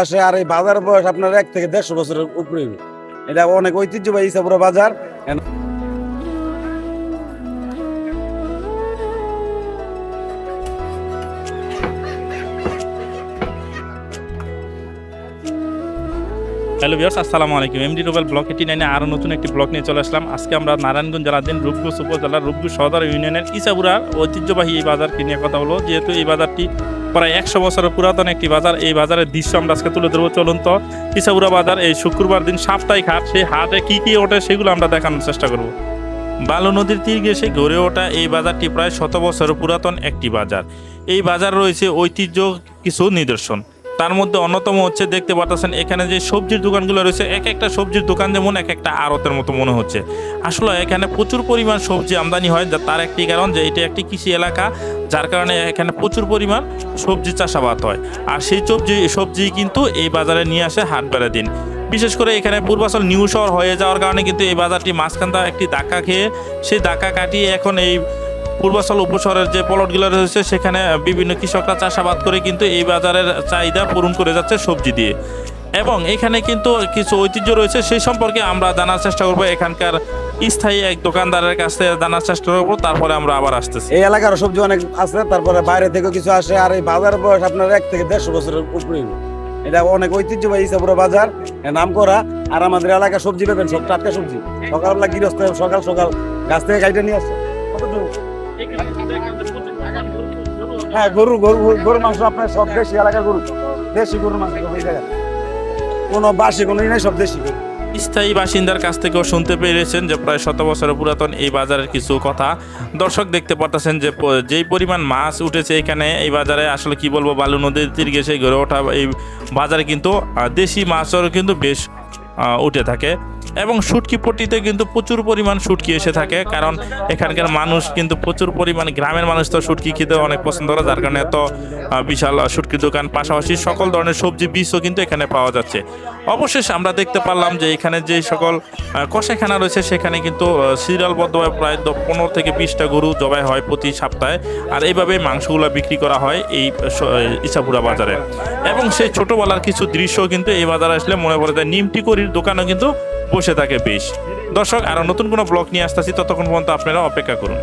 আসে। আর এই বাজার বয়স আপনার 1 থেকে 150 বছরের উপরে। এটা অনেক ঐতিহ্যবাহী ইসাপুরা বাজার। হ্যালো ভিউয়ার্স, আসসালামু আলাইকুম। এমডি রুবেল ব্লক 89 আরও নতুন একটি ব্লক নিয়ে চলে আসলাম। আজকে আমরা নারায়ণগঞ্জ জেলাধীন রূপগঞ্জ উপজেলার রূপগঞ্জ সদর ইউনিয়নের ইসাপুরার ঐতিহ্যবাহী এই বাজারকে নিয়ে কথা বলবো। যেহেতু এই বাজারটি প্রায় 100 বছরের পুরাতন একটি বাজার, এই বাজারের দৃশ্য আমরা আজকে তুলে ধরবো। চলুন তো ইসাপুরা বাজার এই শুক্রবার দিন সাপ্তাহিক হাট, সেই হাটে কী কী ওঠে সেগুলো আমরা দেখানোর চেষ্টা করব। বালু নদীর তীর ঘেঁষে গড়ে ওঠা এই বাজারটি প্রায় 100 বছরের পুরাতন একটি বাজার। এই বাজার রয়েছে ঐতিহ্য কিছু নিদর্শন। তার মধ্যে অন্যতম হচ্ছে, দেখতে পাচ্ছেন এখানে যে সবজির দোকানগুলো রয়েছে, এক একটা সবজির দোকান যেমন এক একটা আড়তের মতো মনে হচ্ছে। আসলে এখানে প্রচুর পরিমাণ সবজি আমদানি হয়, তার একটি কারণ যে এটা একটি কৃষি এলাকা, যার কারণে এখানে প্রচুর পরিমাণ সবজি চাষাবাদ হয়। আর সেই সবজি কিন্তু এই বাজারে নিয়ে আসে হাট বেড়ার দিন। বিশেষ করে এখানে পূর্বাচল নিউ শহর হয়ে যাওয়ার কারণে কিন্তু এই বাজারটি মাঝখানটা একটি ধাক্কা খেয়ে, সেই ধাক্কা কাটিয়ে এখন এই পূর্বাচল উপশহরের যে প্লটগুলো রয়েছে সেখানে বিভিন্ন কৃষকরা চাষাবাদ করে কিন্তু এই বাজারের চাহিদা পূরণ করে যাচ্ছে সবজি দিয়ে। এবং এখানে কিন্তু কিছু ঐতিহ্য রয়েছে, সেই সম্পর্কে আমরা জানার চেষ্টা করবো এখানকার স্থায়ী এক দোকানদারের কাছ থেকে জানার চেষ্টা করবো। তারপরে আমরা আবার আসতেছি। এই এলাকার সবজি অনেক আছে, তারপরে বাইরে থেকে কিছু আসে। আর এই বাজার বয়স আপনার 1 থেকে 150 বছরের উপরে। এটা অনেক ঐতিহ্যবাহী ইসাপুরা বাজার, নাম করা। আর আমাদের এলাকা সবজি পাবেন সব টাটকা সবজি। সকালবেলা গৃহস্থ সকাল সকাল গাছ থেকে কাইটে নিয়ে আসছে। হ্যাঁ, গরুর মাংস আপনার সব দেশি এলাকার গরু, দেশি গরুর মাংস এই জায়গায় কোনো বাসি কোনো নাই, সব দেশি। স্থায়ী বাসিন্দার কাছ থেকেও শুনতে পেরেছেন যে প্রায় 100 বছরের পুরাতন এই বাজারের কিছু কথা। দর্শক দেখতে পাচ্ছেন যে যেই পরিমাণ মাছ উঠেছে এখানে এই বাজারে, আসলে কি বলবো, বালু নদীর তীর ঘেঁষে গড়ে ওঠা এই বাজারে কিন্তু দেশি মাছও কিন্তু বেশ উঠে থাকে। এবং শুটকি পট্টিতে কিন্তু প্রচুর পরিমাণ শুটকি এসে থাকে, কারণ এখানকার মানুষ কিন্তু প্রচুর পরিমাণে, গ্রামের মানুষ তো শুটকি খেতে অনেক পছন্দ করে, যার কারণে এত বিশাল শুটকির দোকান। পাশাপাশি সকল ধরনের সবজি বীজও কিন্তু এখানে পাওয়া যাচ্ছে। অবশেষে আমরা দেখতে পারলাম যে এখানে যে সকল কষাইখানা রয়েছে সেখানে কিন্তু সিরিয়ালবদ্ধভাবে প্রায় 15 থেকে 20টা গরু জবাই হয় প্রতি সপ্তাহে। আর এইভাবে মাংসগুলো বিক্রি করা হয় এই ইসাপুরা বাজারে। এবং সেই ছোটোবেলার কিছু দৃশ্য কিন্তু এই বাজারে আসলে মনে পড়ে যায়। নিমটি করির দোকানও কিন্তু বসে থাকে বেশ। দর্শক, আরও নতুন কোনো ব্লগ নিয়ে আসতেছি, ততক্ষণ পর্যন্ত আপনারা অপেক্ষা করুন।